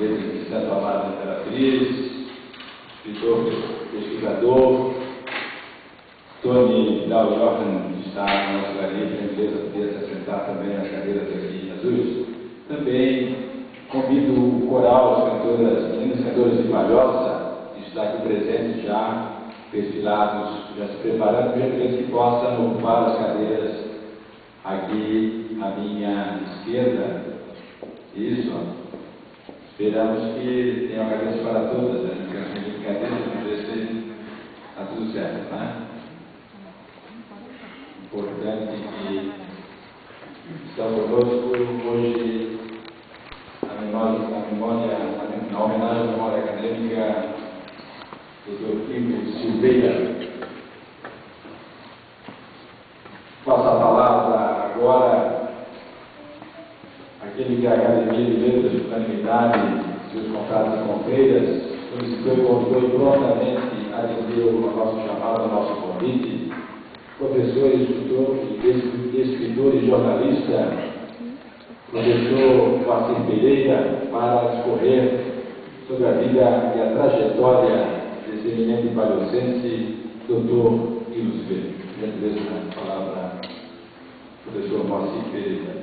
letras de Santo Amaro da Imperatriz, escritor, pesquisador. Tony Daljohan está na nossa galeria, poder se assentar também nas cadeiras aqui azuis. Também convido o coral, as meninas cantoras de Palhoça, que está aqui presente já, perfilados, já se preparando, para que possam ocupar as cadeiras aqui à minha esquerda. Isso. Esperamos que tenham cadeiras para todas, né? Cadeiras, vamos ver se está tudo certo, né? Importante que estão conosco hoje na homenagem à memória acadêmica do Dr. Ivo Silveira. Passo a palavra agora àquele que a Academia de Letras de Unanimidade, seus contratos e confreiras, solicitou e convidou e prontamente atendeu ao nosso chamado, ao nosso convite, professor, escritor e jornalista, professor Joacir Pereira, para discorrer sobre a vida e a trajetória desse eminente palhocense, Dr. Ivo Silveira. Gentileza a palavra, professor Joacir Pereira.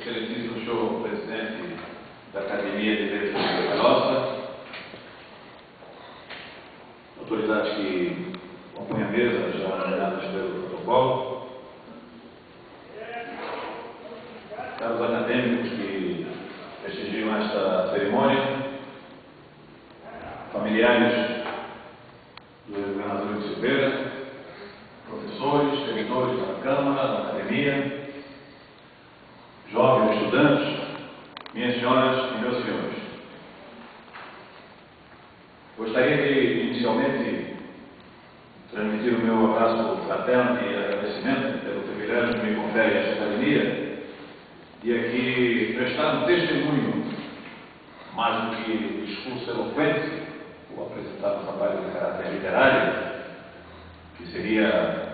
Excelentíssimo senhor presidente da Academia de Letras de Palhoça, autoridades que compõem a mesa, já nomeadas pelo protocolo, caros acadêmicos que prestigiam esta cerimônia, familiares do governador Ivo Silveira, professores, servidores da Câmara, da Academia, jovens estudantes, minhas senhoras e meus senhores. Gostaria de, inicialmente, transmitir o meu abraço fraterno e agradecimento pelo privilégio que me confere esta academia e aqui prestar um testemunho, mais do que discurso eloquente, ou apresentar um trabalho de caráter literário, que seria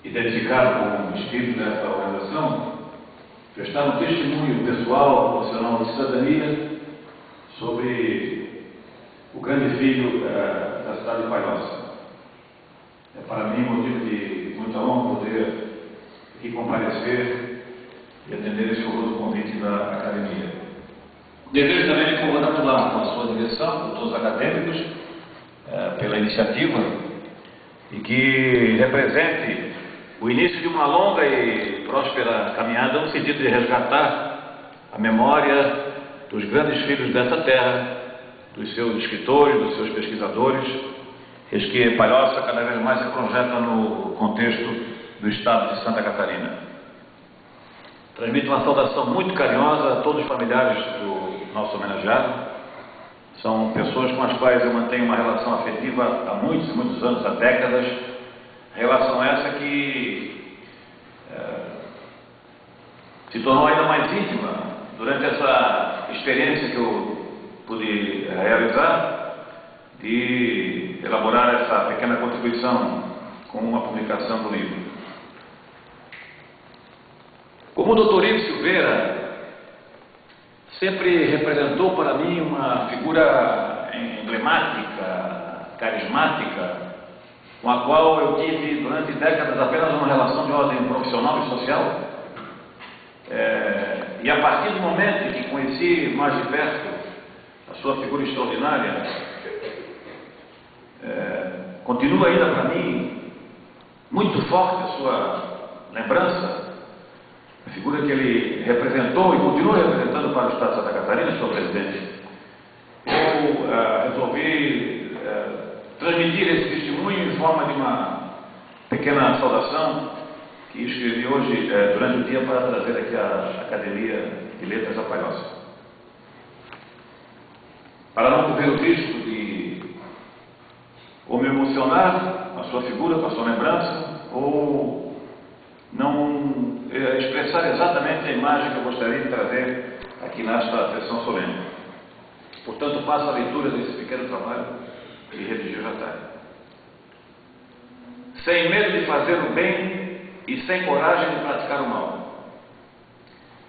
identificado como espírito dessa organização, prestar um testemunho pessoal, profissional de cidadania sobre o grande filho da cidade de Palhoça. É para mim motivo de muita honra poder aqui comparecer e atender esse honroso convite da Academia. Desejo também me congratular com a sua direção, com todos os acadêmicos, pela iniciativa e que represente o início de uma longa e próspera caminhada no sentido de resgatar a memória dos grandes filhos dessa terra, dos seus escritores, dos seus pesquisadores, que Palhoça cada vez mais se projeta no contexto do estado de Santa Catarina. Transmito uma saudação muito carinhosa a todos os familiares do nosso homenageado. São pessoas com as quais eu mantenho uma relação afetiva há muitos e muitos anos, há décadas. Relação essa que se tornou ainda mais íntima durante essa experiência que eu pude realizar de elaborar essa pequena contribuição com a publicação do livro. Como o Dr. Ivo Silveira sempre representou para mim uma figura emblemática, carismática, com a qual eu tive durante décadas apenas uma relação de ordem profissional e social. E a partir do momento em que conheci mais de perto a sua figura extraordinária, continua ainda para mim muito forte a sua lembrança, a figura que ele representou e continua representando para o Estado de Santa Catarina, senhor presidente. Eu resolvi transmitir esse testemunho em forma de uma pequena saudação que escrevi hoje durante o dia para trazer aqui à Academia de Letras da Palhoça. Para não correr o risco de ou me emocionar com a sua figura, com a sua lembrança, ou não expressar exatamente a imagem que eu gostaria de trazer aqui nesta sessão solene. Portanto, passo a leitura desse pequeno trabalho que redigiu já tarde. Sem medo de fazer o bem e sem coragem de praticar o mal.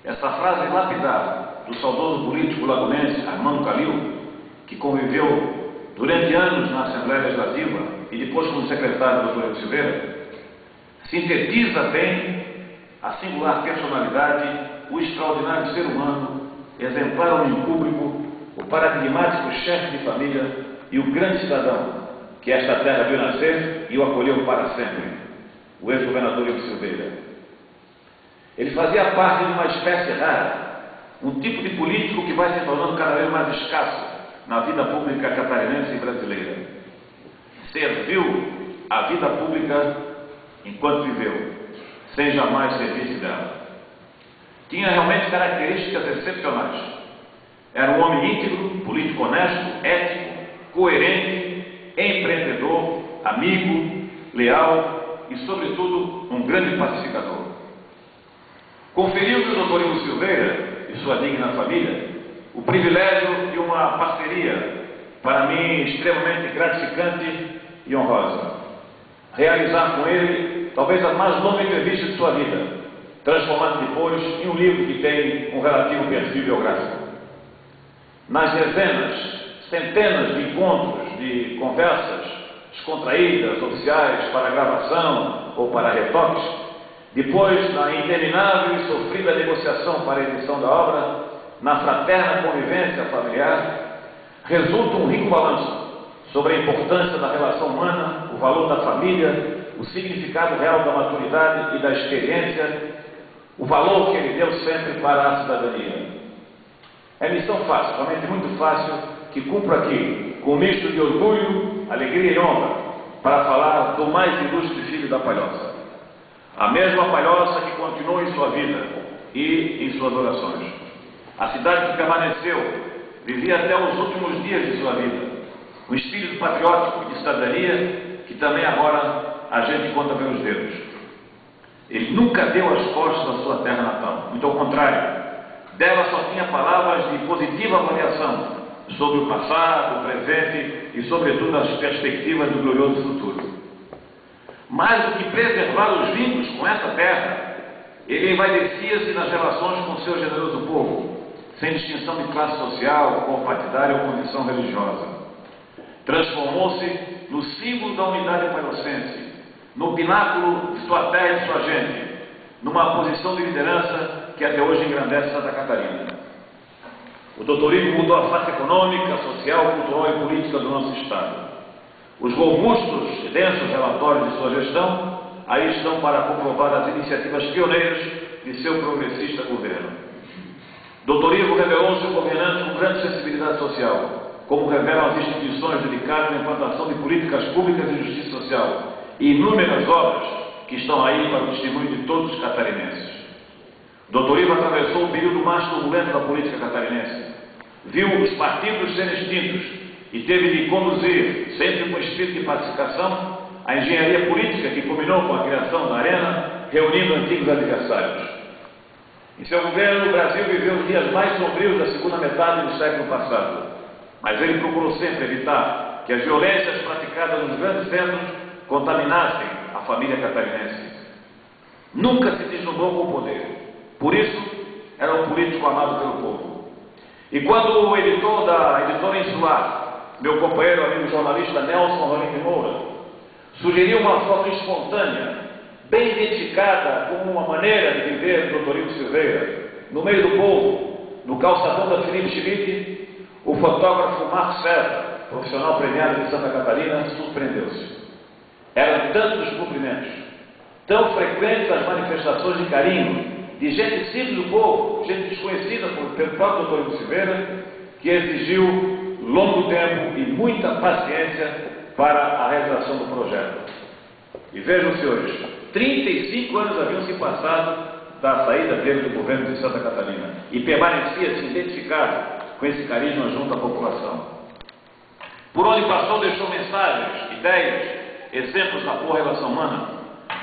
Essa frase lapidar do saudoso político lagunense Armando Calil, que conviveu durante anos na Assembleia Legislativa e depois como secretário do Dr. Silveira, sintetiza bem a singular personalidade, o extraordinário ser humano, exemplar homem público, o paradigmático chefe de família e o grande cidadão que esta terra viu nascer e o acolheu para sempre, o ex-governador Dr. Silveira. Ele fazia parte de uma espécie rara, um tipo de político que vai se tornando cada vez mais escasso na vida pública catarinense e brasileira. Serviu a vida pública enquanto viveu, sem jamais servir-se dela. Tinha realmente características excepcionais. Era um homem íntegro, político honesto, ético, coerente, empreendedor, amigo, leal e, sobretudo, um grande pacificador. Conferiu-me o Dr. Ivo Silveira e sua digna família o privilégio de uma parceria, para mim, extremamente gratificante e honrosa. Realizar com ele talvez a mais longa entrevista de sua vida, transformada depois em um livro que tem um relativo perfil biográfico. Nas dezenas, centenas de encontros, de conversas descontraídas, oficiais, para gravação ou para retoques, depois da interminável e sofrida negociação para a edição da obra, na fraterna convivência familiar, resulta um rico balanço sobre a importância da relação humana, o valor da família, o significado real da maturidade e da experiência, o valor que ele deu sempre para a cidadania. É missão fácil, realmente muito fácil, que cumpro aqui, com um misto de orgulho, alegria e honra, para falar do mais ilustre filho da Palhoça. A mesma Palhoça que continuou em sua vida e em suas orações. A cidade que permaneceu, vivia até os últimos dias de sua vida. Um espírito patriótico de cidadania que também agora a gente conta pelos dedos. Ele nunca deu as costas à sua terra natal. Muito ao contrário, dela só tinha palavras de positiva avaliação sobre o passado, o presente e, sobretudo, as perspectivas do glorioso futuro. Mais do que preservar os vínculos com essa terra, ele envaidecia-se nas relações com seu generoso povo, sem distinção de classe social, cor partidária ou condição religiosa. Transformou-se no símbolo da unidade palhocense, no pináculo de sua terra e de sua gente, numa posição de liderança que até hoje engrandece Santa Catarina. O Dr. Ivo mudou a face econômica, social, cultural e política do nosso Estado. Os robustos e densos relatórios de sua gestão aí estão para comprovar as iniciativas pioneiras de seu progressista governo. Dr. Ivo revelou-se um governante com grande sensibilidade social, como revelam as instituições dedicadas à implantação de políticas públicas de justiça social e inúmeras obras que estão aí para o testemunho de todos os catarinenses. Dr. Ivo atravessou o período mais turbulento da política catarinense, viu os partidos serem extintos e teve de conduzir, sempre com espírito de pacificação, a engenharia política que culminou com a criação da Arena, reunindo antigos adversários. Em seu governo, o Brasil viveu os dias mais sombrios da segunda metade do século passado, mas ele procurou sempre evitar que as violências praticadas nos grandes centros contaminassem a família catarinense. Nunca se deslumbrou com o poder, por isso era um político amado pelo povo. E quando o editor da editora Insular, meu companheiro, amigo jornalista Nelson Rolim de Moura, sugeriu uma foto espontânea, bem identificada como uma maneira de viver do Dr. Ivo Silveira, no meio do povo, no calçadão da Felipe Schmidt, o fotógrafo Marcos César, profissional premiado de Santa Catarina, surpreendeu-se. Eram tantos os cumprimentos, tão frequentes as manifestações de carinho, de gente simples do povo, gente desconhecida pelo próprio Dr. Ivo Silveira, que exigiu longo tempo e muita paciência para a realização do projeto. E vejam, senhores, 35 anos haviam se passado da saída dele do governo de Santa Catarina e permanecia-se identificado com esse carisma junto à população. Por onde passou, deixou mensagens, ideias, exemplos da boa relação humana,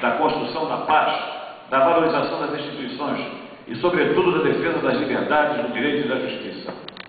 da construção da paz, da valorização das instituições e, sobretudo, da defesa das liberdades, do direito e da justiça.